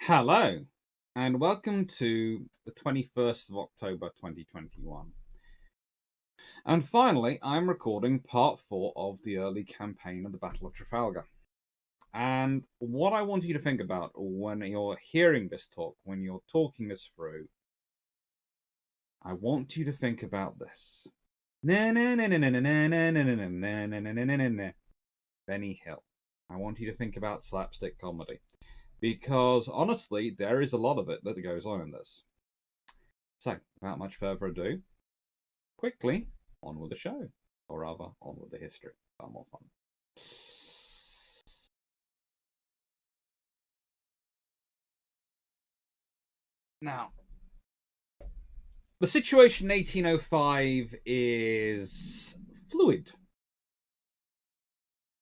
Hello, and welcome to the 21st of October 2021. And finally, I'm recording part 4 of the early campaign of the Battle of Trafalgar. And what I want you to think about when you're hearing this talk, when you're talking this through, I want you to think about this. Benny Hill. I want you to think about slapstick comedy. Because honestly, there is a lot of it that goes on in this. So, without much further ado, quickly on with the show, or rather, on with the history. Far more fun. Now, the situation in 1805 is fluid.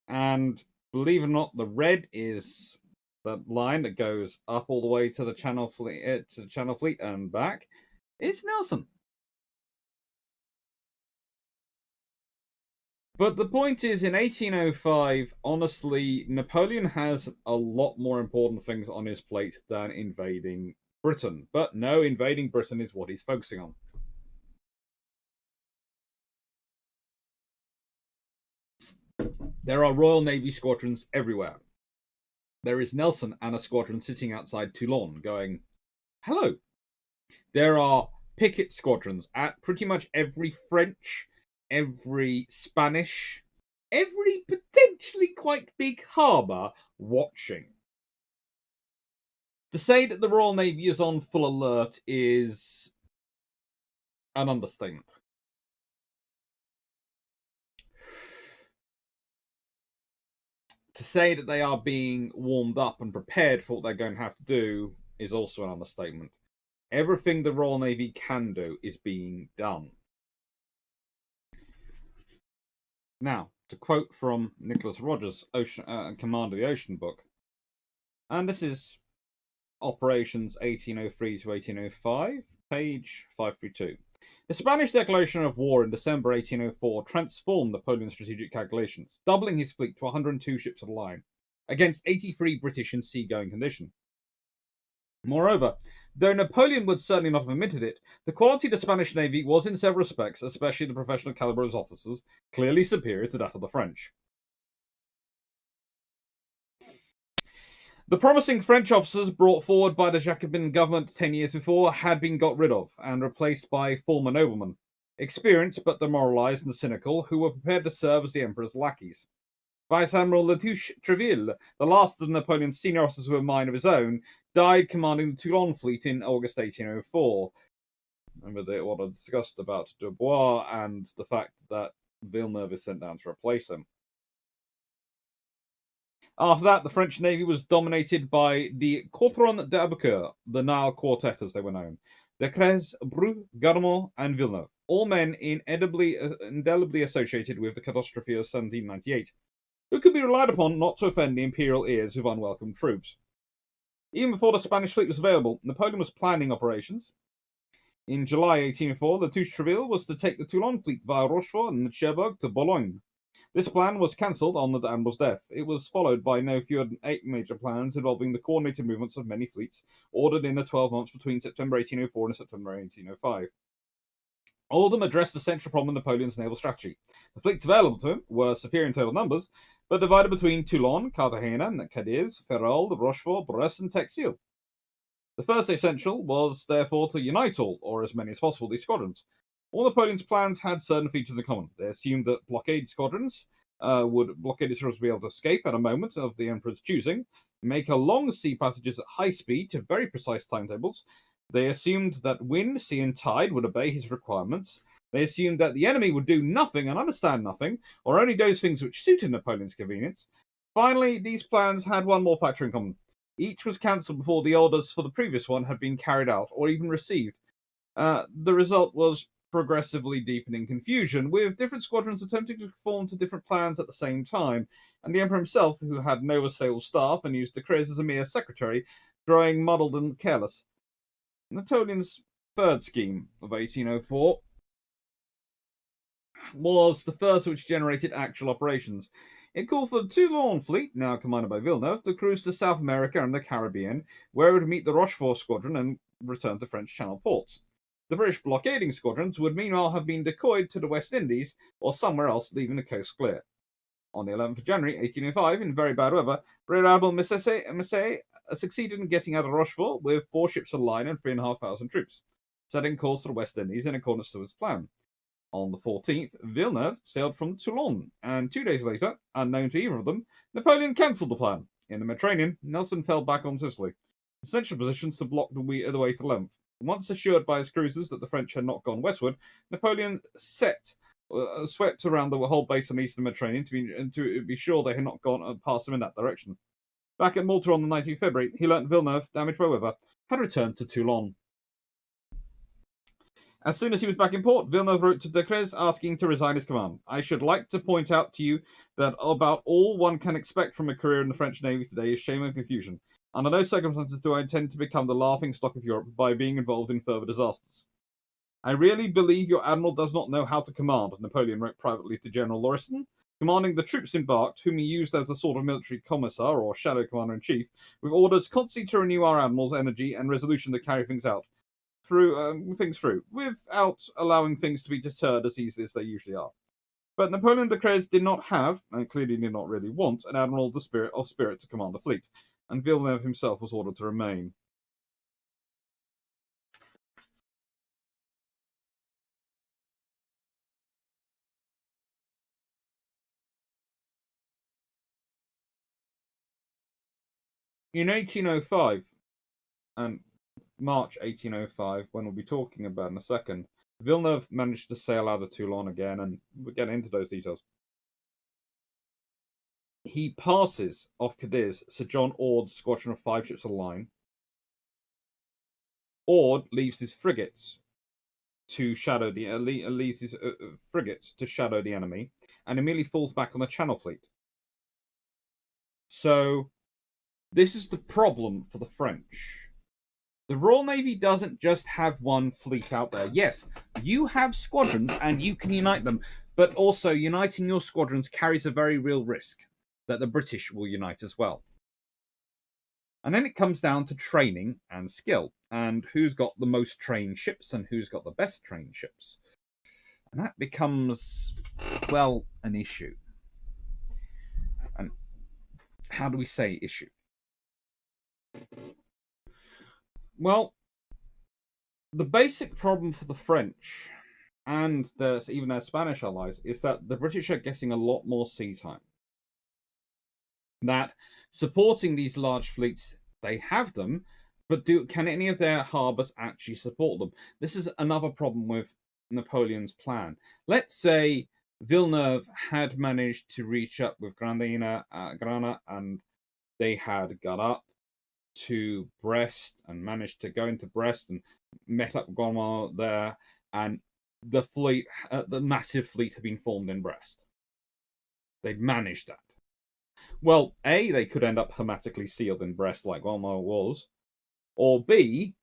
And believe it or not, the red is the line that goes up all the way to the Channel Fleet and back. It's Nelson. But the point is, in 1805, honestly, Napoleon has a lot more important things on his plate than invading Britain. But no, invading Britain is what he's focusing on. There are Royal Navy squadrons everywhere. There is Nelson and a squadron sitting outside Toulon going, hello. There are picket squadrons at pretty much every French, every Spanish, every potentially quite big harbour watching. To say that the Royal Navy is on full alert is an understatement. To say that they are being warmed up and prepared for what they're going to have to do is also an understatement. Everything the Royal Navy can do is being done. Now, to quote from Nicholas Rogers' Command of the Ocean book, and this is Operations 1803 to 1805, page 532. The Spanish declaration of war in December 1804 transformed Napoleon's strategic calculations, doubling his fleet to 102 ships of the line, against 83 British in seagoing condition. Moreover, though Napoleon would certainly not have admitted it, the quality of the Spanish Navy was in several respects, especially the professional caliber of its officers, clearly superior to that of the French. The promising French officers brought forward by the Jacobin government 10 years before had been got rid of and replaced by former noblemen, experienced but demoralized and cynical, who were prepared to serve as the emperor's lackeys. Vice Admiral Latouche Treville, the last of Napoleon's senior officers with a mind of his own, died commanding the Toulon fleet in August 1804. Remember what I discussed about Dubois and the fact that Villeneuve is sent down to replace him. After that, the French Navy was dominated by the Quarteron d'Abecoeur, the Nile Quartet as they were known, Decrès, Bru, Garmont, and Villeneuve, all men indelibly associated with the catastrophe of 1798, who could be relied upon not to offend the imperial ears with unwelcome troops. Even before the Spanish fleet was available, Napoleon was planning operations. In July 1804, Latouche Treville was to take the Toulon fleet via Rochefort and Cherbourg to Boulogne. This plan was cancelled on the admiral's death. It was followed by no fewer than 8 major plans involving the coordinated movements of many fleets, ordered in the 12 months between September 1804 and September 1805. All of them addressed the central problem of Napoleon's naval strategy. The fleets available to him were superior in total numbers, but divided between Toulon, Cartagena, Cadiz, Ferrol, Rochefort, Brest, and Texel. The first essential was, therefore, to unite all, or as many as possible, these squadrons. All Napoleon's plans had certain features in common. They assumed that blockade squadrons would be able to escape at a moment of the emperor's choosing, make a long sea passages at high speed to very precise timetables. They assumed that wind, sea, and tide would obey his requirements. They assumed that the enemy would do nothing and understand nothing, or only those things which suited Napoleon's convenience. Finally, these plans had one more factor in common. Each was cancelled before the orders for the previous one had been carried out or even received. The result was progressively deepening confusion, with different squadrons attempting to conform to different plans at the same time, and the Emperor himself, who had no assailable staff and used Decrès as a mere secretary, growing muddled and careless. Napoleon's third scheme of 1804 was the first which generated actual operations. It called for the Toulon fleet, now commanded by Villeneuve, to cruise to South America and the Caribbean, where it would meet the Rochefort squadron and return to French Channel ports. The British blockading squadrons would meanwhile have been decoyed to the West Indies or somewhere else, leaving the coast clear. On the 11th of January 1805, in very bad weather, Rear Admiral Messé succeeded in getting out of Rochefort with 4 ships of the line and 3,500 troops, setting course for the West Indies in accordance with his plan. On the 14th, Villeneuve sailed from Toulon, and 2 days later, unknown to either of them, Napoleon cancelled the plan. In the Mediterranean, Nelson fell back on Sicily, essential positions to block the way to length. Once assured by his cruisers that the French had not gone westward, Napoleon swept around the whole base on the eastern Mediterranean to be sure they had not gone past him in that direction. Back at Malta on the 19th of February, he learnt Villeneuve, damaged by weather, had returned to Toulon. As soon as he was back in port, Villeneuve wrote to Decrès asking to resign his command. I should like to point out to you that about all one can expect from a career in the French Navy today is shame and confusion. Under no circumstances do I intend to become the laughing stock of Europe by being involved in further disasters. I really believe your admiral does not know how to command, Napoleon wrote privately to General Lauriston, commanding the troops embarked, whom he used as a sort of military commissar or shadow commander-in-chief, with orders constantly to renew our admiral's energy and resolution to carry things through, without allowing things to be deterred as easily as they usually are. But Napoleon Decrès did not have, and clearly did not really want, an admiral of spirit to command the fleet, and Villeneuve himself was ordered to remain. In 1805, and March 1805, when we'll be talking about in a second, Villeneuve managed to sail out of Toulon again, and we'll get into those details. He passes off Cadiz Sir John Ord's squadron of 5 ships of the line. Ord leaves his frigates to shadow the enemy, and immediately falls back on the Channel Fleet. So this is the problem for the French. The Royal Navy doesn't just have one fleet out there. Yes, you have squadrons and you can unite them, but also uniting your squadrons carries a very real risk that the British will unite as well. And then it comes down to training and skill, and who's got the most trained ships and who's got the best trained ships. And that becomes, well, an issue. And how do we say issue? Well, the basic problem for the French and even their Spanish allies is that the British are getting a lot more sea time. That supporting these large fleets, they have them, but can any of their harbours actually support them? This is another problem with Napoleon's plan. Let's say Villeneuve had managed to reach up with Grana, and they had got up to Brest and managed to go into Brest and met up Guatemala there, and the massive fleet had been formed in Brest. They'd managed that. Well, A, they could end up hermetically sealed in Brest like Guatemala was, or B,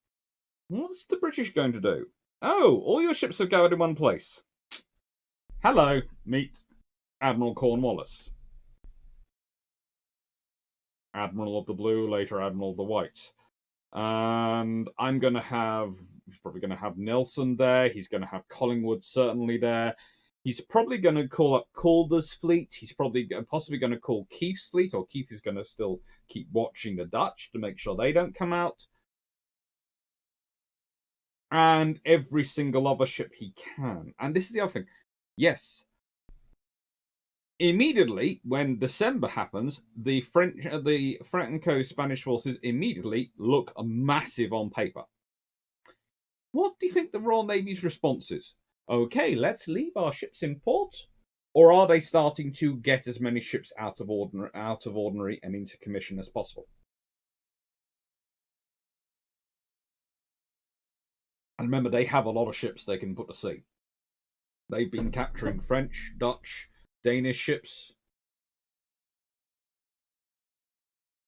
what's the British going to do? Oh, all your ships have gathered in one place. Hello, meet Admiral Cornwallis. Admiral of the Blue, later Admiral of the White. And he's probably going to have Nelson there. He's going to have Collingwood certainly there. He's probably going to call up Calder's fleet. He's possibly going to call Keith's fleet, or Keith is going to still keep watching the Dutch to make sure they don't come out. And every single other ship he can. And this is the other thing. Yes, immediately when December happens, the Franco-Spanish forces immediately look massive on paper. What do you think the Royal Navy's response is? Okay, let's leave our ships in port, or are they starting to get as many ships out of ordinary and into commission as possible? And remember, they have a lot of ships they can put to sea. They've been capturing French, Dutch, Danish ships.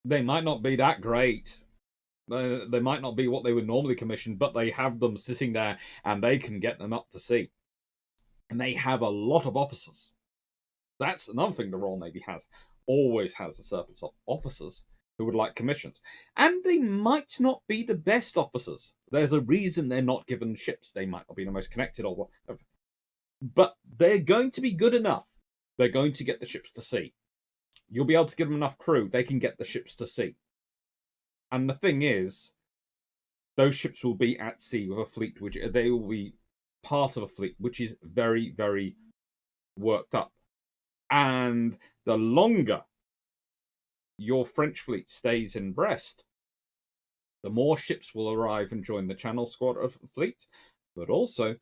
They might not be that great. They might not be what they would normally commission, but they have them sitting there and they can get them up to sea. And they have a lot of officers. That's another thing the Royal Navy has. Always has a surplus of officers who would like commissions. And they might not be the best officers. There's a reason they're not given ships. They might not be the most connected or whatever. But they're going to be good enough. They're going to get the ships to sea. You'll be able to give them enough crew, they can get the ships to sea. And the thing is, those ships will be at sea with a fleet, which they will be part of a fleet which is very, very worked up. And the longer your French fleet stays in Brest, the more ships will arrive and join the Channel Squad of fleet, but also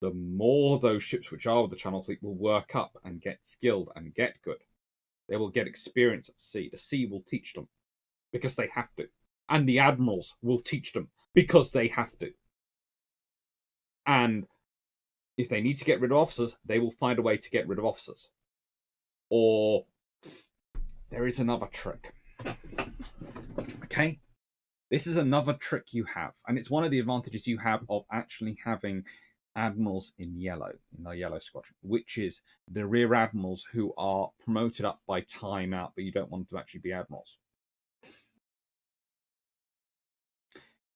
the more those ships which are with the Channel fleet will work up and get skilled and get good. They will get experience at sea. The sea will teach them because they have to. And the admirals will teach them because they have to. And if they need to get rid of officers, they will find a way to get rid of officers. Or there is another trick. Okay? This is another trick you have. And it's one of the advantages you have of actually having admirals in yellow, in the yellow squadron, which is the rear admirals who are promoted up by time out, but you don't want them to actually be admirals.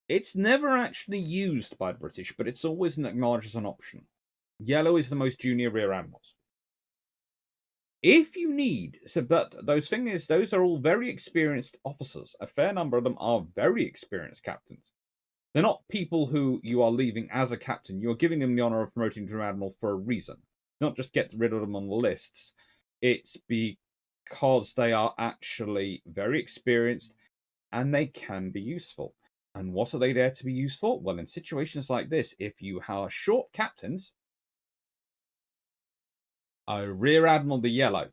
It's never actually used by the British, but it's always acknowledged as an option. Yellow is the most junior rear admirals. If you need, but those are all very experienced officers. A fair number of them are very experienced captains. They're not people who you are leaving as a captain. You're giving them the honor of promoting to an admiral for a reason. Not just get rid of them on the lists. It's because they are actually very experienced and they can be useful. And what are they there to be useful? Well, in situations like this, if you are short captains, a Rear Admiral the Yellow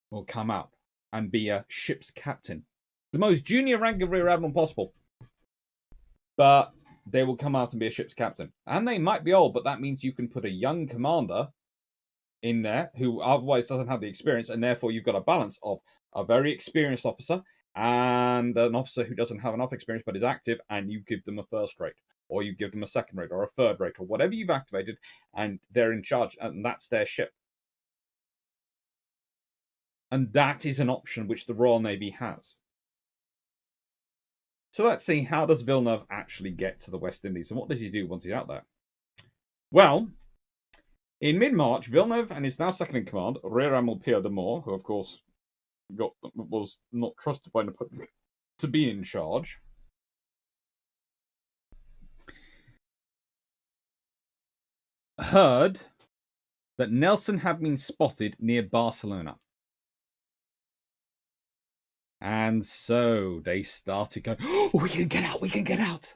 will come out and be a ship's captain. The most junior rank of Rear Admiral possible. But they will come out and be a ship's captain. And they might be old, but that means you can put a young commander in there who otherwise doesn't have the experience, and therefore you've got a balance of a very experienced officer and an officer who doesn't have enough experience but is active, and you give them a first rate, or you give them a second rate, or a third rate, or whatever you've activated, and they're in charge, and that's their ship. And that is an option which the Royal Navy has. So let's see, how does Villeneuve actually get to the West Indies, and what does he do once he's out there? Well, in mid-March, Villeneuve and his now second-in-command, Rear Admiral Pierre de Moore, who of course was not trusted by Napoleon to be in charge, heard that Nelson had been spotted near Barcelona. And so they started going, oh, we can get out, we can get out.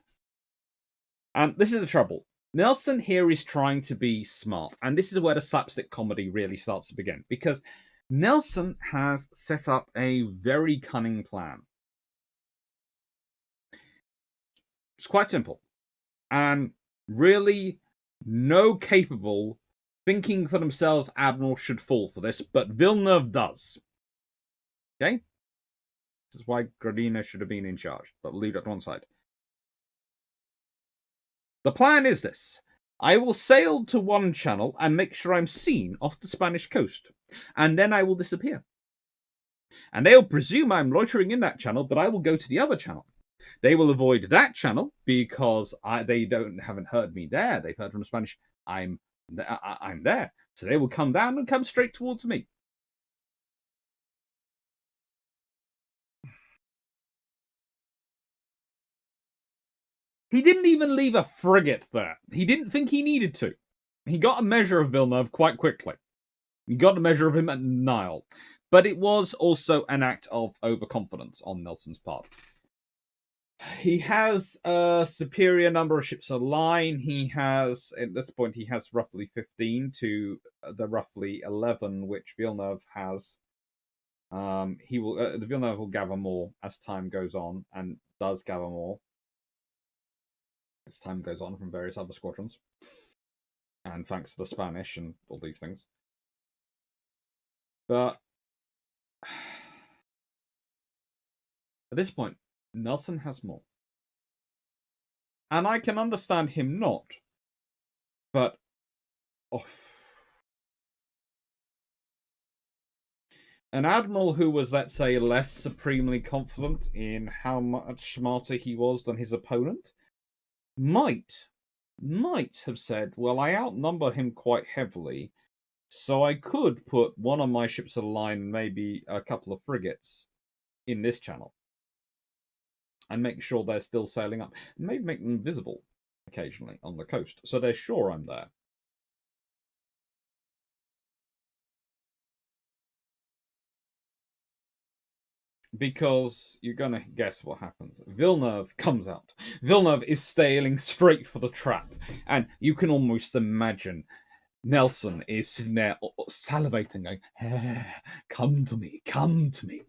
And this is the trouble. Nelson here is trying to be smart. And this is where the slapstick comedy really starts to begin. Because Nelson has set up a very cunning plan. It's quite simple. And really, no capable thinking for themselves admiral should fall for this. But Villeneuve does. Okay? This is why Gradina should have been in charge. But we'll leave that to one side. The plan is this. I will sail to one channel and make sure I'm seen off the Spanish coast. And then I will disappear. And they'll presume I'm loitering in that channel, but I will go to the other channel. They will avoid that channel because they haven't heard me there. They've heard from the Spanish, I'm there. So they will come down and come straight towards me. He didn't even leave a frigate there. He didn't think he needed to. He got a measure of Villeneuve quite quickly. He got a measure of him at Nile. But it was also an act of overconfidence on Nelson's part. He has a superior number of ships at this point, he has roughly 15 to the roughly 11 which Villeneuve has. The Villeneuve will gather more as time goes on, and does gather more as time goes on from various other squadrons, and thanks to the Spanish and all these things. But at this point, Nelson has more. And I can understand him not. But An admiral who was, let's say, less supremely confident in how much smarter he was than his opponent might have said, well, I outnumber him quite heavily, so I could put one of my ships of the line, maybe a couple of frigates, in this channel and make sure they're still sailing up. Maybe make them visible occasionally on the coast, so they're sure I'm there. Because you're going to guess what happens. Villeneuve comes out. Villeneuve is sailing straight for the trap. And you can almost imagine Nelson is sitting there salivating, going, come to me, come to me.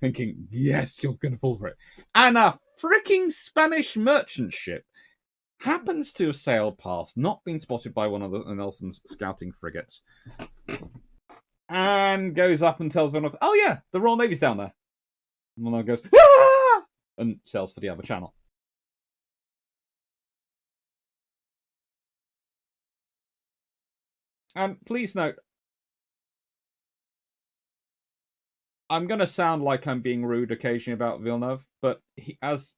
Thinking, yes, you're going to fall for it. And a freaking Spanish merchant ship happens to have sailed past, not been spotted by one of Nelson's scouting frigates, and goes up and tells Villeneuve, oh yeah, the Royal Navy's down there. And Villeneuve goes, ah! And sails for the other channel. And please note, I'm going to sound like I'm being rude occasionally about Villeneuve, but as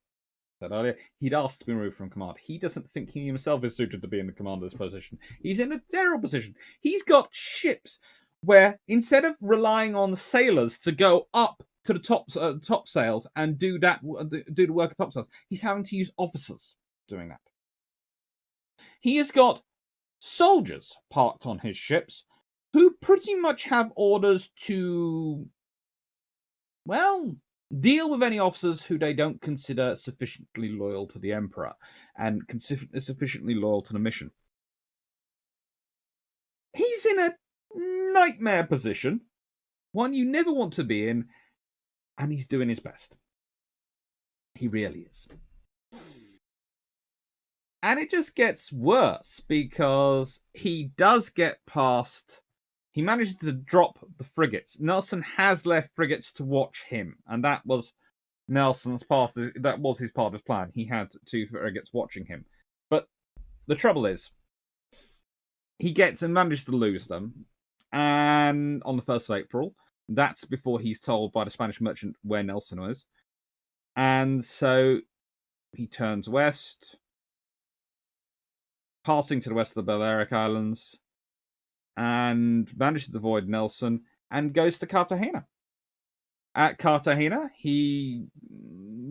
I said earlier, he'd asked to be removed from command. He doesn't think he himself is suited to be in the commander's position. He's in a terrible position. He's got ships where instead of relying on sailors to go up to the top sails and do the work of top sails, he's having to use officers doing that. He has got soldiers parked on his ships who pretty much have orders to, well, deal with any officers who they don't consider sufficiently loyal to the Emperor and sufficiently loyal to the mission. He's in a nightmare position, one you never want to be in, and he's doing his best. He really is. And it just gets worse because he does get past. He manages to drop the frigates. Nelson has left frigates to watch him, and that was Nelson's part. That was his part of his plan. He had 2 frigates watching him. But the trouble is, he gets and manages to lose them. And on the 1st of April, that's before he's told by the Spanish merchant where Nelson was. And so he turns west, passing to the west of the Balearic Islands, and manages to avoid Nelson and goes to Cartagena. At Cartagena, he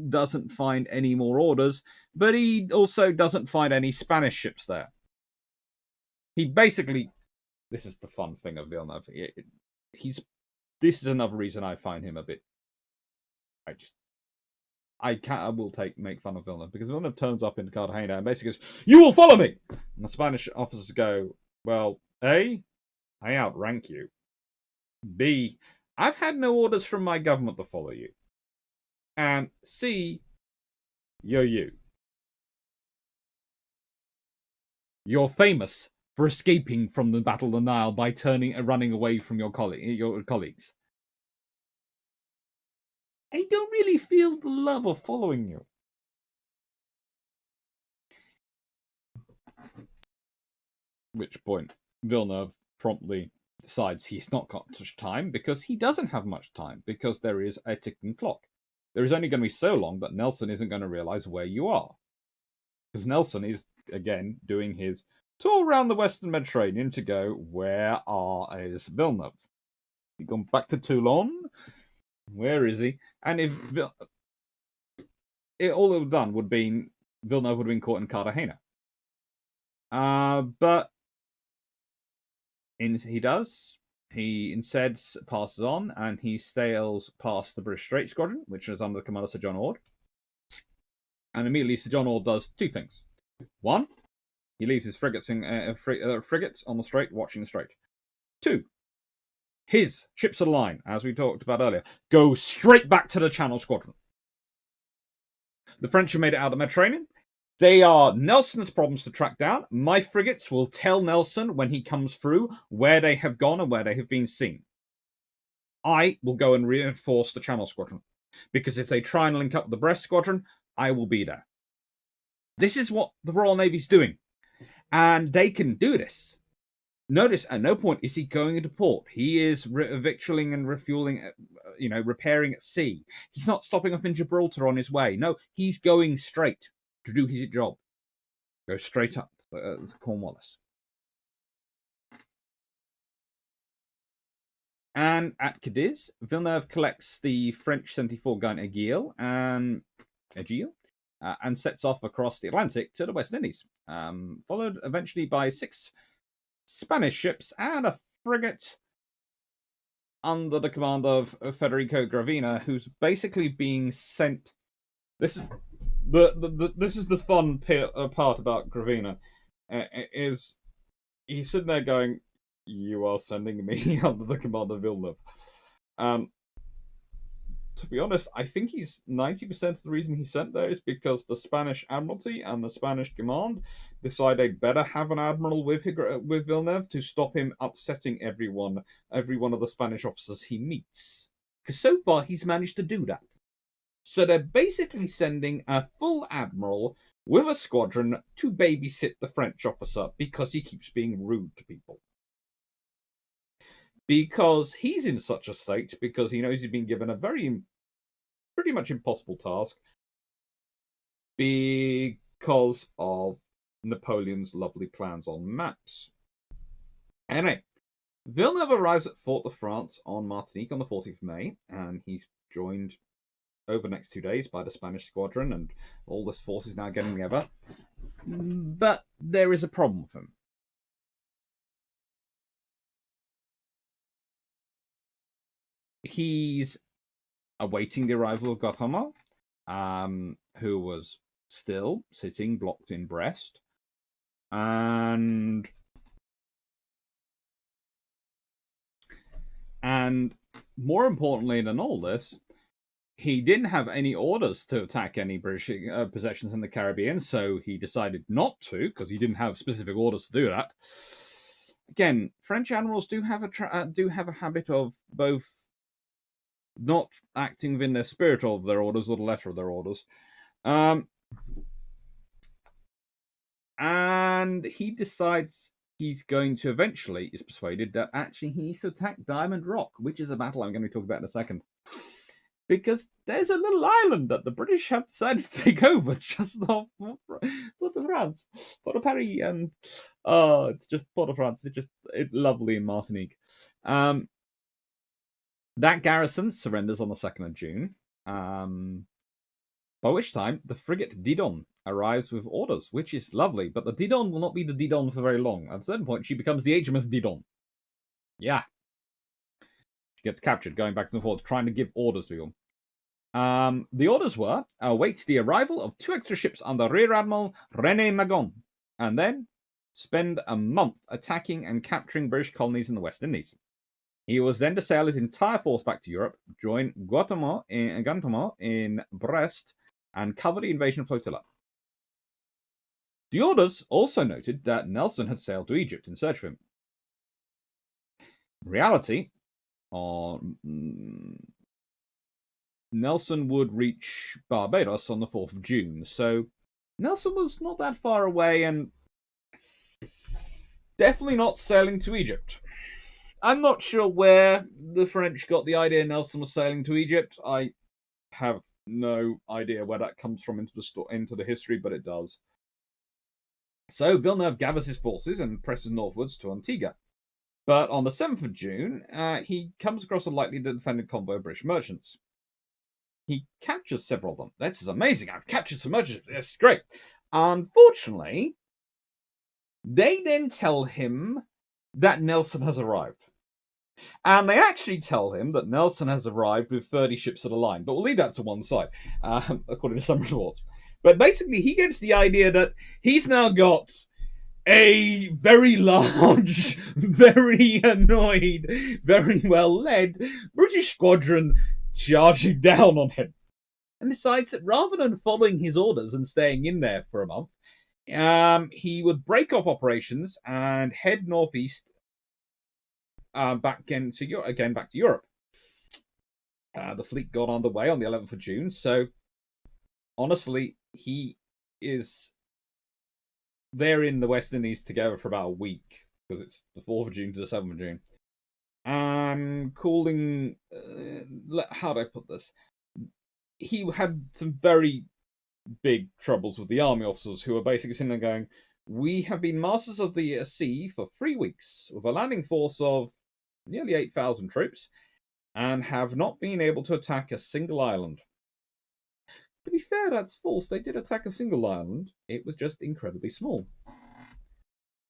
doesn't find any more orders, but he also doesn't find any Spanish ships there. He basically, this is the fun thing of Villeneuve. This is another reason I find him a bit. I will make fun of Villeneuve because Villeneuve turns up in Cartagena and basically goes, "You will follow me." And the Spanish officers go, "Well, A, I outrank you. B, I've had no orders from my government to follow you. And C, you're you. You're famous for escaping from the Battle of the Nile by running away from your colleagues. I don't really feel the love of following you." Which point, Villeneuve promptly decides he's not got such time because he doesn't have much time because there is a ticking clock. There is only going to be so long that Nelson isn't going to realize where you are. Because Nelson is, again, doing his tour around the Western Mediterranean to go, where is Villeneuve? He gone back to Toulon? Where is he? And if all it would have done would have been Villeneuve would have been caught in Cartagena. But he does. He instead passes on and he sails past the British Strait Squadron, which is under the command of Sir John Ord. And immediately Sir John Ord does 2 things. 1, he leaves his frigates on the strait, watching the strait. 2, his ships of the line, as we talked about earlier, go straight back to the Channel Squadron. The French have made it out of the Mediterranean. They are Nelson's problems to track down. My frigates will tell Nelson when he comes through where they have gone and where they have been seen. I will go and reinforce the Channel Squadron, because if they try and link up with the Brest Squadron, I will be there. This is what the Royal Navy's doing, and they can do this. Notice at no point is he going into port. He is victualling and refueling, repairing at sea. He's not stopping up in Gibraltar on his way. No, he's going straight to do his job. Go straight up to Cornwallis. And at Cadiz, Villeneuve collects the French 74-gun Aiguille and sets off across the Atlantic to the West Indies, followed eventually by 6 Spanish ships and a frigate under the command of Federico Gravina, who's basically being sent. This is the fun part about Gravina, is he's sitting there going, "You are sending me under the command of Villeneuve." To be honest, I think he's 90% of the reason he's sent there is because the Spanish Admiralty and the Spanish command decide they'd better have an admiral with Villeneuve to stop him upsetting every one of the Spanish officers he meets. Because so far he's managed to do that. So they're basically sending a full admiral with a squadron to babysit the French officer because he keeps being rude to people. Because he's in such a state, because he knows he's been given a pretty much impossible task because of Napoleon's lovely plans on maps. Anyway, Villeneuve arrives at Fort de France on Martinique on the 14th of May, and he's joined over the next 2 days by the Spanish squadron, and all this force is now getting together. But there is a problem with him. He's awaiting the arrival of Gautama, who was still sitting blocked in Brest, and more importantly than all this, he didn't have any orders to attack any British possessions in the Caribbean, so he decided not to because he didn't have specific orders to do that. Again, French admirals do have a habit of both not acting within the spirit of their orders or the letter of their orders. And he decides he's going to eventually is persuaded that actually he needs to attack Diamond Rock, which is a battle I'm going to talk about in a second. Because there's a little island that the British have decided to take over just off Port-au-France. Port-au-Paris, and it's just Port-au-France. It's lovely in Martinique. That garrison surrenders on the 2nd of June, by which time the frigate Didon arrives with orders, which is lovely, but the Didon will not be the Didon for very long. At a certain point, she becomes the HMS Didon. Yeah. She gets captured, going back and forth, trying to give orders to people. The orders were, await the arrival of 2 extra ships under Rear Admiral René Magon, and then spend a month attacking and capturing British colonies in the West Indies. He was then to sail his entire force back to Europe, join Guantanamo in Brest, and cover the invasion flotilla. The orders also noted that Nelson had sailed to Egypt in search of him. In reality, Nelson would reach Barbados on the 4th of June, so Nelson was not that far away and definitely not sailing to Egypt. I'm not sure where the French got the idea Nelson was sailing to Egypt. I have no idea where that comes from into the history, but it does. So Villeneuve gathers his forces and presses northwards to Antigua. But on the 7th of June, he comes across a lightly defended convoy of British merchants. He captures several of them. This is amazing. I've captured some merchants. It's great. Unfortunately, they then tell him that Nelson has arrived. And they actually tell him that Nelson has arrived with 30 ships at a line. But we'll leave that to one side, according to some reports. But basically, he gets the idea that he's now got a very large, very annoyed, very well-led British squadron charging down on him. And decides that rather than following his orders and staying in there for a month, he would break off operations and head northeast back to Europe. The fleet got underway on the 11th of June, so honestly, he is there in the West Indies together for about a week because it's the 4th of June to the 7th of June. And calling, how do I put this? He had some very big troubles with the army officers who were basically sitting there going, we have been masters of the sea for 3 weeks with a landing force of nearly 8,000 troops and have not been able to attack a single island. To be fair, that's false. They did attack a single island. It was just incredibly small.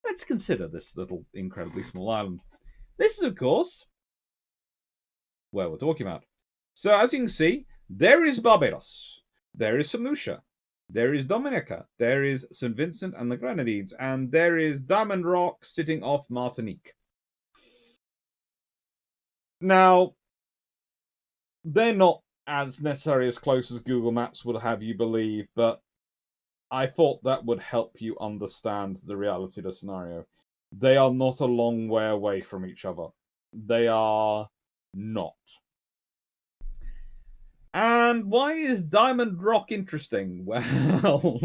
Let's consider this little incredibly small island. This is, of course, where we're talking about. So, as you can see, there is Barbados, there is St. Lucia, there is Dominica, there is St. Vincent and the Grenadines, and there is Diamond Rock sitting off Martinique. Now, they're not as necessarily as close as Google Maps would have you believe, but I thought that would help you understand the reality of the scenario. They are not a long way away from each other. They are not. And why is Diamond Rock interesting? Well,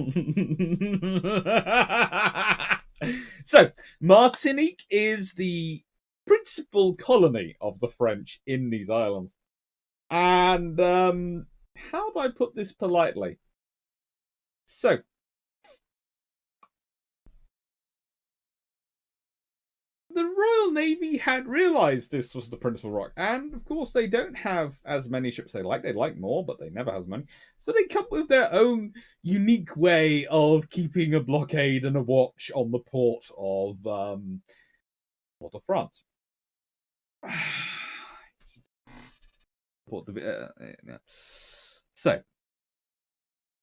so Martinique is the principal colony of the French in these islands. And how do I put this politely? So, the Royal Navy had realised this was the principal rock, and of course they don't have as many ships they like. They like more, but they never have money. So they come with their own unique way of keeping a blockade and a watch on the port of France. So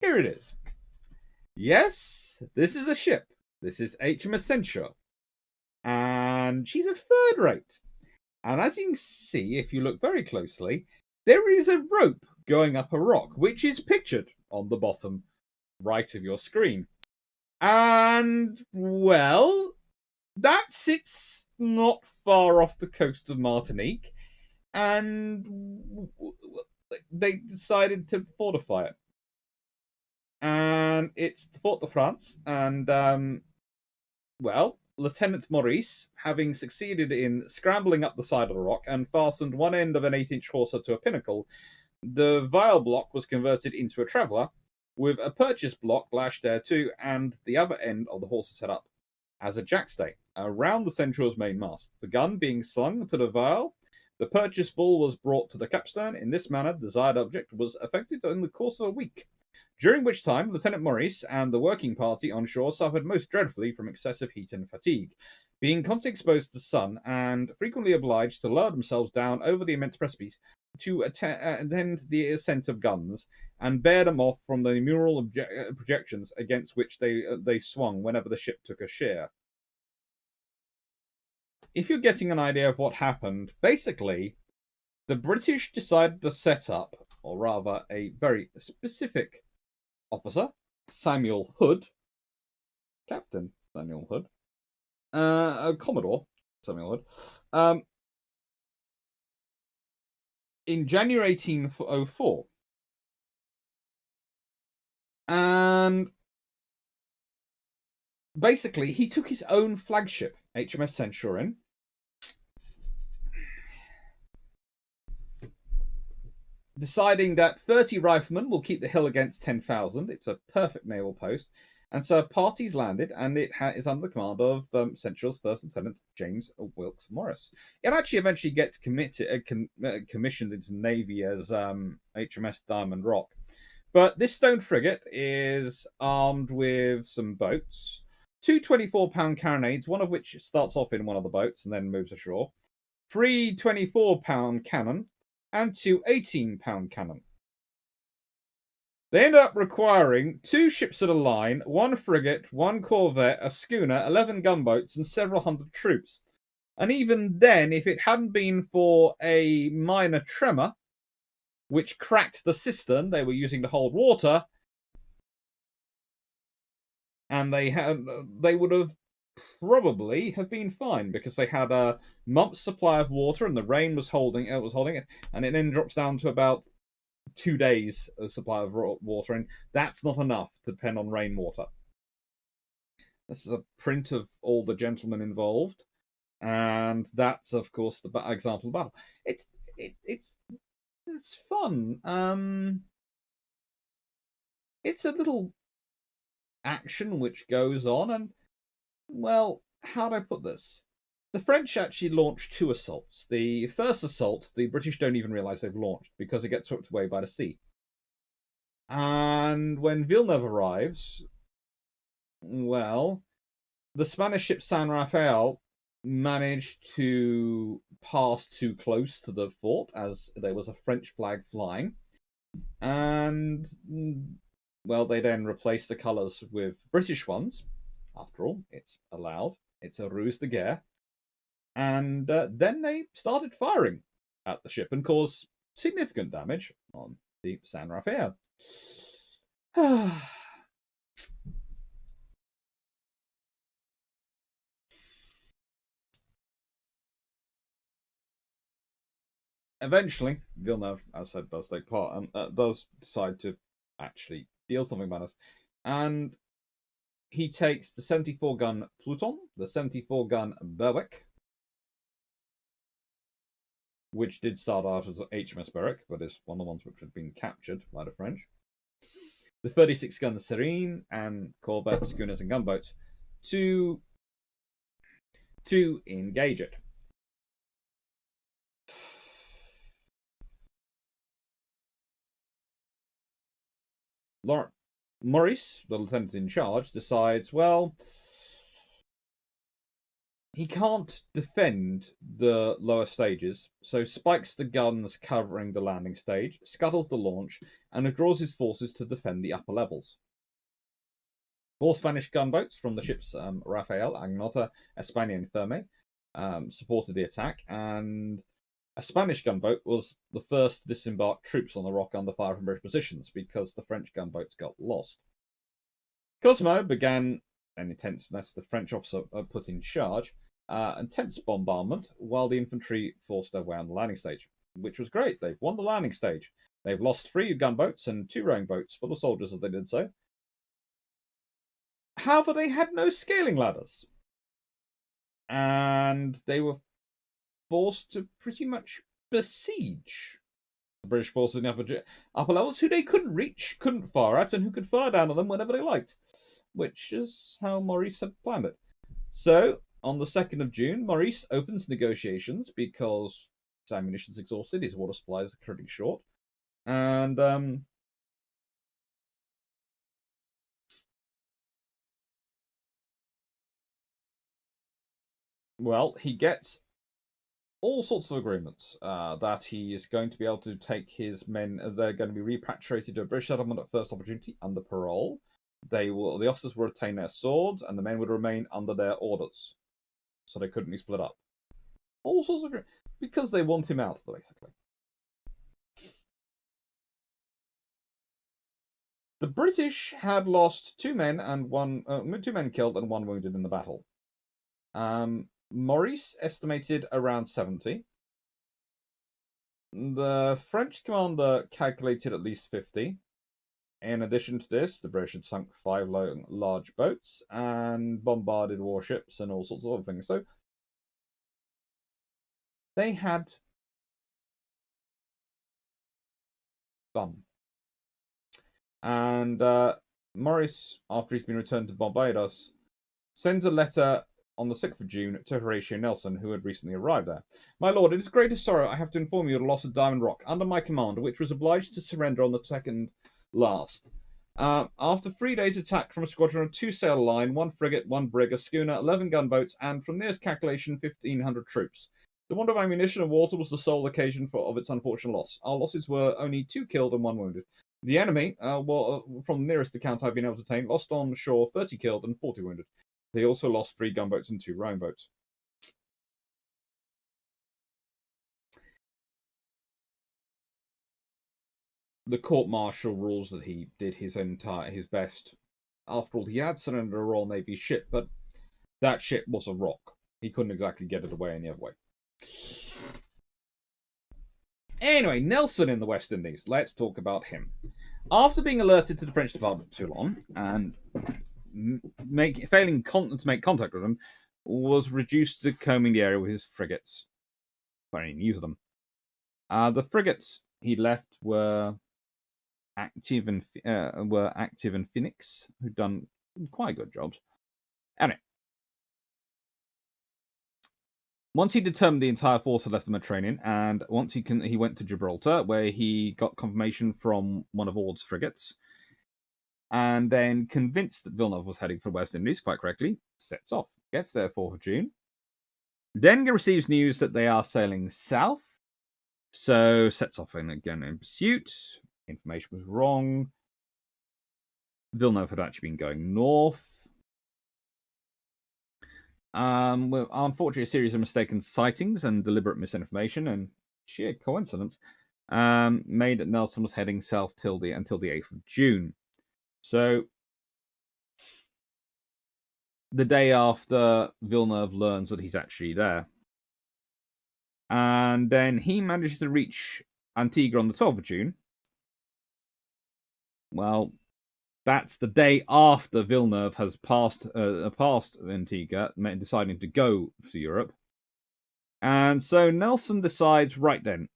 here it is. Yes, this is a ship. This is HMS Censure. And she's a third rate. And as you can see, if you look very closely, there is a rope going up a rock, which is pictured on the bottom right of your screen. And, well, that sits not far off the coast of Martinique. And they decided to fortify it. And it's Fort de France. And, well, Lieutenant Maurice, having succeeded in scrambling up the side of the rock and fastened one end of an 8-inch hawser to a pinnacle, the vial block was converted into a traveller, with a purchase block lashed thereto and the other end of the hawser set up as a jackstay around the Centure's main mast. The gun being slung to the vial, the purchase full was brought to the capstern. In this manner, the desired object was effected in the course of a week, during which time Lieutenant Maurice and the working party on shore suffered most dreadfully from excessive heat and fatigue, being constantly exposed to the sun and frequently obliged to lower themselves down over the immense precipice to attend the ascent of guns and bear them off from the innumerable projections against which they swung whenever the ship took a sheer. If you're getting an idea of what happened, basically, the British decided to set up, or rather a very specific officer, Samuel Hood, Captain Samuel Hood, Commodore Samuel Hood, in January 1804. And basically, he took his own flagship, HMS Centurion, deciding that 30 riflemen will keep the hill against 10,000. It's a perfect naval post. And so parties landed, and it is under the command of Central's First Lieutenant James Wilkes Morris. It actually eventually gets commissioned into the Navy as HMS Diamond Rock. But this stone frigate is armed with some boats, 2 24-pound carronades, one of which starts off in one of the boats and then moves ashore, 3 24-pound cannon, and 2 18-pound cannon. They end up requiring 2 ships at a line, 1 frigate, 1 corvette, a schooner, 11 gunboats, and several hundred troops. And even then, if it hadn't been for a minor tremor, which cracked the cistern they were using to hold water, and they would have probably have been fine because they had a month's supply of water and the rain was holding it, and it then drops down to about 2 days of supply of water, and that's not enough to depend on rainwater. This is a print of all the gentlemen involved. And that's, of course, the example of battle. It's it's fun. It's a little action which goes on, and well, how do I put this? The French actually launched two assaults. The first assault, the British don't even realize they've launched because it gets swept away by the sea. And when Villeneuve arrives, well, the Spanish ship San Rafael managed to pass too close to the fort as there was a French flag flying. And, well, they then replaced the colours with British ones. After all, it's allowed. It's a ruse de guerre. And then they started firing at the ship and caused significant damage on the San Rafael. Eventually, Villeneuve, as I said, does take part and does decide to actually deal something about us. And he takes the 74-gun Pluton, the 74-gun Berwick, which did start out as HMS Berwick, but is one of the ones which had been captured by the French. The 36-gun Serene, and corvettes, schooners, and gunboats to engage it. Maurice, the lieutenant in charge, decides, well, he can't defend the lower stages, so spikes the guns covering the landing stage, scuttles the launch, and withdraws his forces to defend the upper levels. 4 Spanish gunboats from the ships Rafael, Agnota, España, and Ferme supported the attack, and a Spanish gunboat was the first to disembark troops on the rock under fire from British positions because the French gunboats got lost. Cosmo began an intense, that's the French officer put in charge, intense bombardment while the infantry forced their way on the landing stage, which was great. They've won the landing stage. They've lost 3 gunboats and 2 rowing boats full of soldiers as they did so. However, they had no scaling ladders. And they were forced to pretty much besiege the British forces in the upper levels, who they couldn't reach, couldn't fire at, and who could fire down on them whenever they liked, which is how Maurice had planned it. So, on the 2nd of June, Maurice opens negotiations because his ammunition's exhausted, his water supplies are currently short, and well, he gets all sorts of agreements that he is going to be able to take his men. They're going to be repatriated to a British settlement at first opportunity under parole. The officers will retain their swords, and the men would remain under their orders, so they couldn't be split up. All sorts of because they want him out, basically. The British had lost 2 men and 2 men killed and 1 wounded in the battle. Maurice estimated around 70. The French commander calculated at least 50. In addition to this, the British had sunk 5 large boats and bombarded warships and all sorts of other things. So they had fun. And Maurice, after he's been returned to Barbados, sends a letter on the 6th of June to Horatio Nelson, who had recently arrived there. My lord, it is greatest sorrow I have to inform you of the loss of Diamond Rock, under my command, which was obliged to surrender on the 2nd last. After 3 days' attack from a squadron of 2 sail line, 1 frigate, 1 brig, a schooner, 11 gunboats, and from nearest calculation, 1,500 troops. The want of ammunition and water was the sole occasion of its unfortunate loss. Our losses were only 2 killed and 1 wounded. The enemy, from the nearest account I've been able to obtain, lost on shore 30 killed and 40 wounded. They also lost 3 gunboats and 2 rowing boats. The court-martial rules that he did his best. After all, he had surrendered a Royal Navy ship, but that ship was a rock. He couldn't exactly get it away any other way. Anyway, Nelson in the West Indies. Let's talk about him. After being alerted to the French Department of Toulon and failing to make contact with them, was reduced to combing the area with his frigates. If I didn't use them. The frigates he left were active in Phoenix, who'd done quite good jobs. Anyway, once he determined the entire force had left the Mediterranean, and once he went to Gibraltar, where he got confirmation from one of Ord's frigates, and then convinced that Villeneuve was heading for the West Indies, quite correctly, sets off. Gets there 4th of June. Then receives news that they are sailing south, so sets off again in pursuit. Information was wrong. Villeneuve had actually been going north. Well, unfortunately, a series of mistaken sightings and deliberate misinformation and sheer coincidence made that Nelson was heading south until the 8th of June. So, the day after Villeneuve learns that he's actually there. And then he manages to reach Antigua on the 12th of June. Well, that's the day after Villeneuve has passed Antigua, deciding to go to Europe. And so Nelson decides, right then,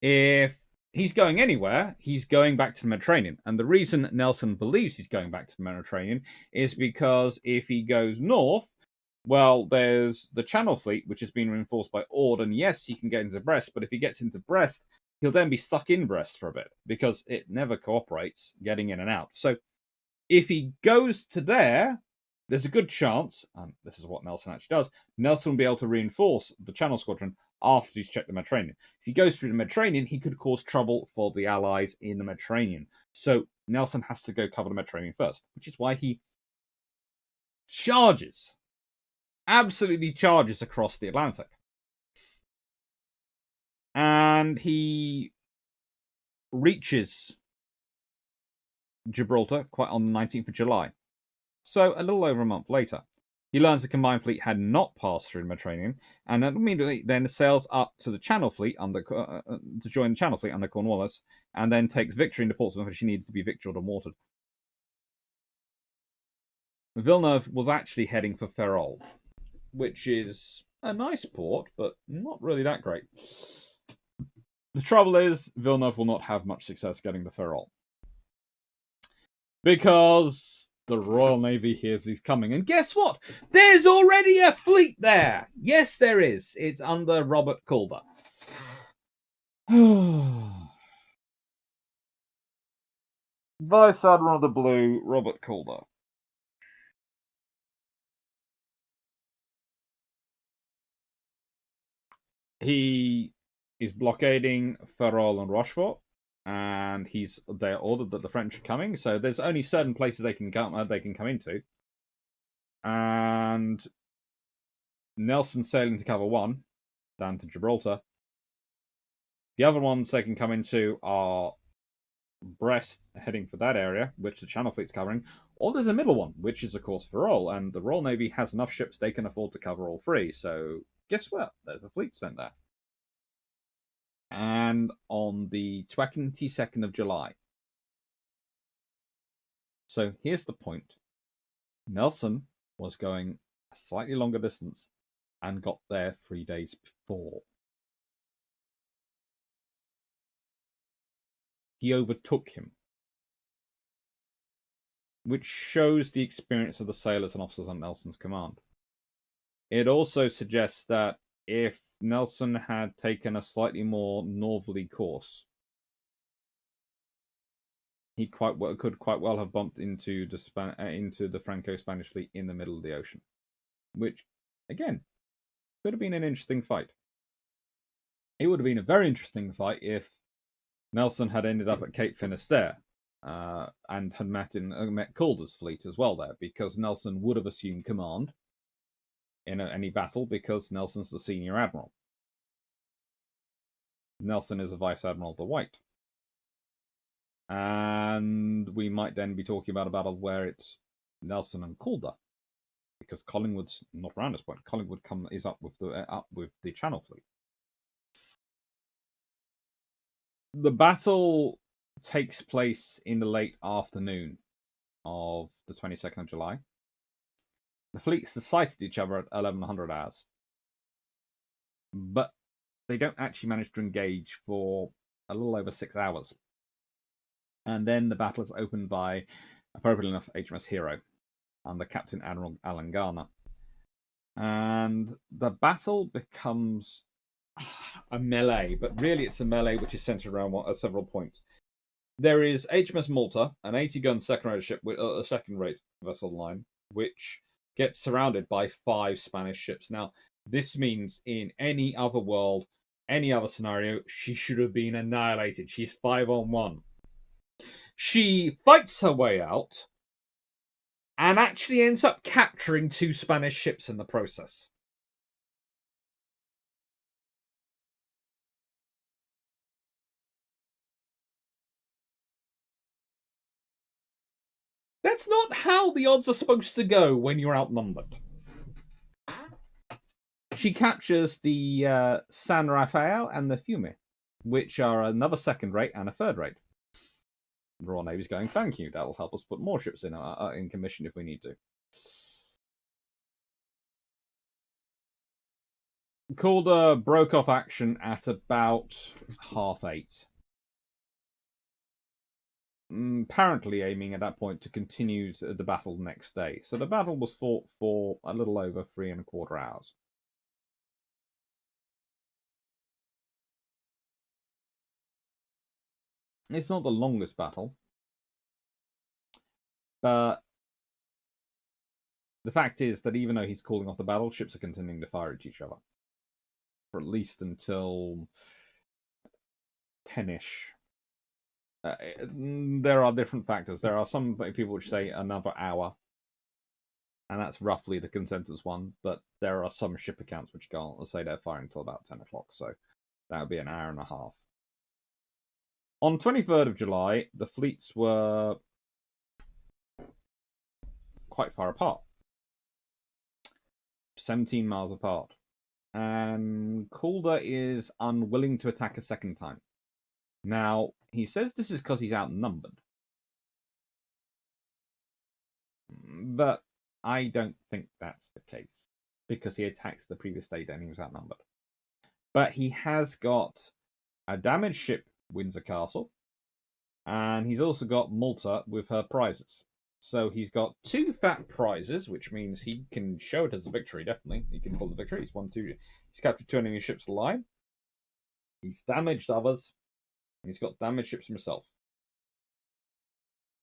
if he's going anywhere, he's going back to the Mediterranean. And the reason Nelson believes he's going back to the Mediterranean is because if he goes north, well, there's the Channel Fleet, which has been reinforced by Ord, and yes, he can get into Brest, but if he gets into Brest, he'll then be stuck in Brest for a bit, because it never cooperates getting in and out. So if he goes to there, there's a good chance, and this is what Nelson actually does, Nelson will be able to reinforce the Channel Squadron after he's checked the Mediterranean. If he goes through the Mediterranean, he could cause trouble for the Allies in the Mediterranean. So Nelson has to go cover the Mediterranean first, which is why he absolutely charges across the Atlantic. And he reaches Gibraltar quite on the 19th of July. So a little over a month later, he learns the combined fleet had not passed through the Mediterranean, and immediately then sails up to the Channel Fleet to join the Channel Fleet under Cornwallis, and then takes victory into Portsmouth, which she needs to be victualled and watered. Villeneuve was actually heading for Ferrol, which is a nice port, but not really that great. The trouble is, Villeneuve will not have much success getting to Ferrol, because the Royal Navy hears he's coming. And guess what? There's already a fleet there. Yes, there is. It's under Robert Calder. Vice Admiral of the Blue, Robert Calder. He is blockading Ferrol and Rochefort, and they're ordered that the French are coming. So there's only certain places they can come into. And Nelson sailing to cover one, down to Gibraltar. The other ones they can come into are Brest, heading for that area, which the Channel Fleet's covering, or there's a middle one, which is, of course, Ferrol, and the Royal Navy has enough ships they can afford to cover all three. So guess what? There's a fleet sent there. And on the 22nd of July. So here's the point. Nelson was going a slightly longer distance and got there 3 days before. He overtook him, which shows the experience of the sailors and officers on Nelson's command. It also suggests that if Nelson had taken a slightly more northerly course, he could quite well have bumped into the Franco-Spanish fleet in the middle of the ocean, which, again, could have been an interesting fight. It would have been a very interesting fight if Nelson had ended up at Cape Finisterre and had met Calder's fleet as well there, because Nelson would have assumed command in any battle, because Nelson's the senior admiral. Nelson is a vice admiral of the White. And we might then be talking about a battle where it's Nelson and Calder, because Collingwood's not around this point. Collingwood is up with the Channel Fleet. The battle takes place in the late afternoon of the 22nd of July. The fleets sighted each other at 1100 hours, but they don't actually manage to engage for a little over 6 hours. And then the battle is opened by, appropriately enough, HMS Hero under Captain Admiral Alan Garner. And the battle becomes a melee, but really it's a melee which is centered around several points. There is HMS Malta, an 80-gun second-rate ship with a second-rate vessel line, which gets surrounded by 5 Spanish ships. Now, this means in any other world, any other scenario, she should have been annihilated. She's 5-on-1. She fights her way out and actually ends up capturing 2 Spanish ships in the process. That's not how the odds are supposed to go when you're outnumbered. She captures the San Rafael and the Fiume, which are another second rate and a third rate. The Royal Navy's going, thank you. That'll help us put more ships in commission if we need to. Calder broke off action at about 8:30. Apparently aiming at that point to continue the battle the next day. So the battle was fought for a little over 3¼ hours. It's not the longest battle, but the fact is that even though he's calling off the battle, ships are continuing to fire at each other for at least until 10-ish. There are different factors. There are some people which say another hour, and that's roughly the consensus one. But there are some ship accounts which go on, say they're firing until about 10 o'clock, so that would be an hour and a half. On 23rd of July, the fleets were quite far apart, 17 miles apart, and Calder is unwilling to attack a second time. Now, he says this is because he's outnumbered. But I don't think that's the case, because he attacked the previous day and he was outnumbered. But he has got a damaged ship, Windsor Castle, and he's also got Malta with her prizes. So he's got 2 fat prizes, which means he can show it as a victory, definitely. He can pull the victory. He's captured 2 enemy ships alive. He's damaged others. He's got damaged ships himself.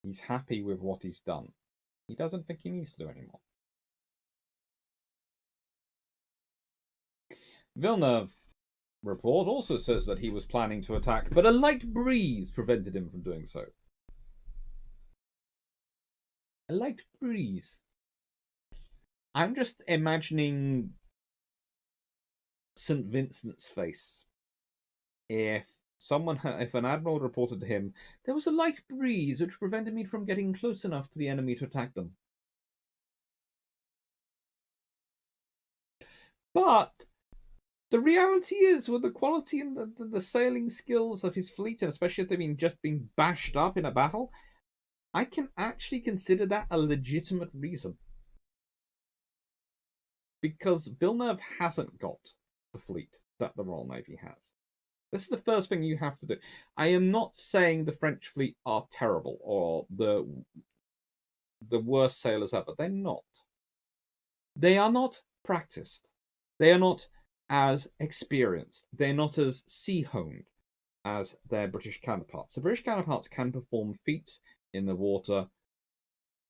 He's happy with what he's done. He doesn't think he needs to do anymore. Villeneuve report also says that he was planning to attack, but a light breeze prevented him from doing so. A light breeze. I'm just imagining St. Vincent's face if an admiral reported to him, there was a light breeze which prevented me from getting close enough to the enemy to attack them. But the reality is, with the quality and the sailing skills of his fleet, and especially if they've just been bashed up in a battle, I can actually consider that a legitimate reason. Because Villeneuve hasn't got the fleet that the Royal Navy has. This is the first thing you have to do. I am not saying the French fleet are terrible or the worst sailors ever. They're not. They are not practiced. They are not as experienced. They're not as sea-honed as their British counterparts. The British counterparts can perform feats in the water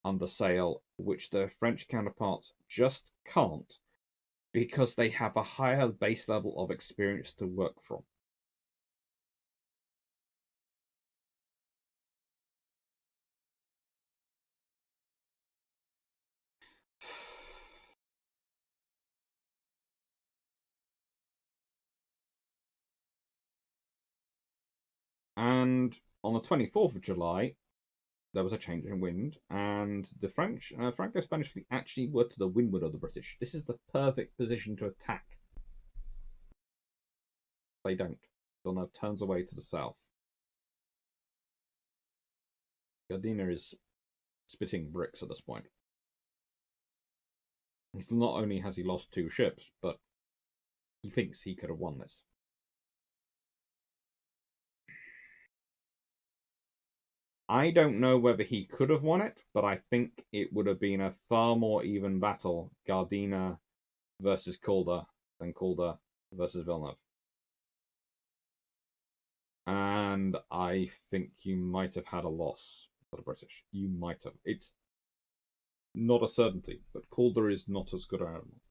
under sail, which the French counterparts just can't, because they have a higher base level of experience to work from. And on the 24th of July, there was a change in wind, and the Franco-Spanish fleet actually were to the windward of the British. This is the perfect position to attack. They don't. Villeneuve turns away to the south. Gardiner is spitting bricks at this point. Not only has he lost 2 ships, but he thinks he could have won this. I don't know whether he could have won it, but I think it would have been a far more even battle, Gardiner versus Calder, than Calder versus Villeneuve. And I think you might have had a loss for the British. You might have. It's not a certainty, but Calder is not as good an admiral.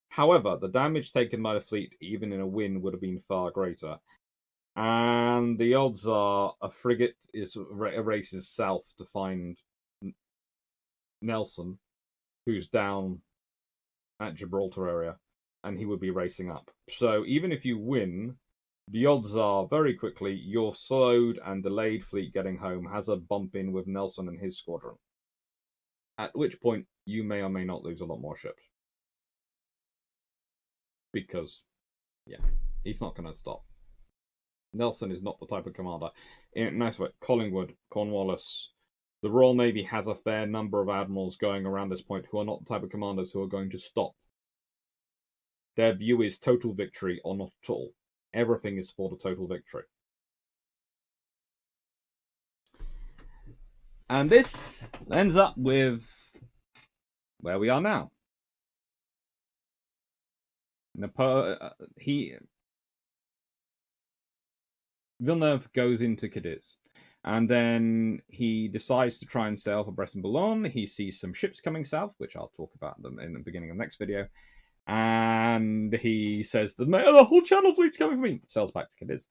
However, the damage taken by the fleet, even in a win, would have been far greater. And the odds are a frigate races south to find Nelson, who's down at Gibraltar area, and he would be racing up. So even if you win, the odds are very quickly your slowed and delayed fleet getting home has a bump in with Nelson and his squadron. At which point you may or may not lose a lot more ships. Because, yeah, he's not going to stop. Nelson is not the type of commander. In a nice way, Collingwood, Cornwallis, the Royal Navy has a fair number of admirals going around this point who are not the type of commanders who are going to stop. Their view is total victory or not at all. Everything is for the total victory. And this ends up with where we are now. Villeneuve goes into Cadiz, and then he decides to try and sail for Brest and Boulogne. He sees some ships coming south, which I'll talk about them in the beginning of the next video. And he says, the whole Channel fleet's coming for me. Sails back to Cadiz.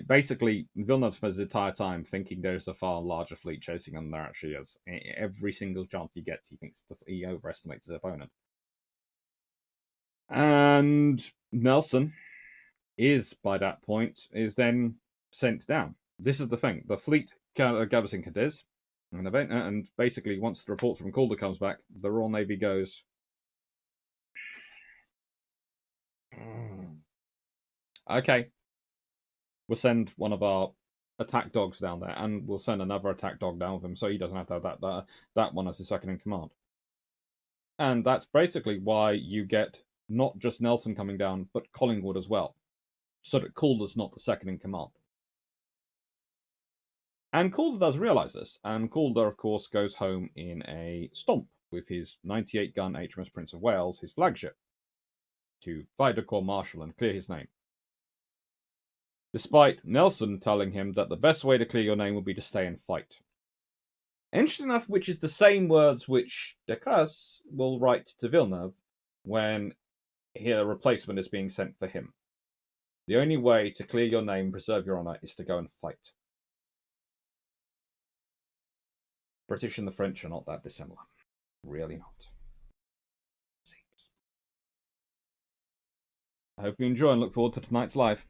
Basically, Villeneuve spends the entire time thinking there's a far larger fleet chasing him than there actually is. Every single chance he gets, he thinks he overestimates his opponent. And Nelson is, by that point, is then sent down. This is the thing. The fleet gathers in Cadiz, and basically, once the report from Calder comes back, the Royal Navy goes, okay, we'll send one of our attack dogs down there, and we'll send another attack dog down with him, so he doesn't have to have that one as his second in command. And that's basically why you get not just Nelson coming down, but Collingwood as well, so that Calder's not the second in command. And Calder does realise this, and Calder, of course, goes home in a stomp with his 98-gun HMS Prince of Wales, his flagship, to fight the court-martial and clear his name. Despite Nelson telling him that the best way to clear your name would be to stay and fight. Interesting enough, which is the same words which Decazes will write to Villeneuve when a replacement is being sent for him. The only way to clear your name, preserve your honour, is to go and fight. British and the French are not that dissimilar. Really not. Seems. I hope you enjoy and look forward to tonight's live.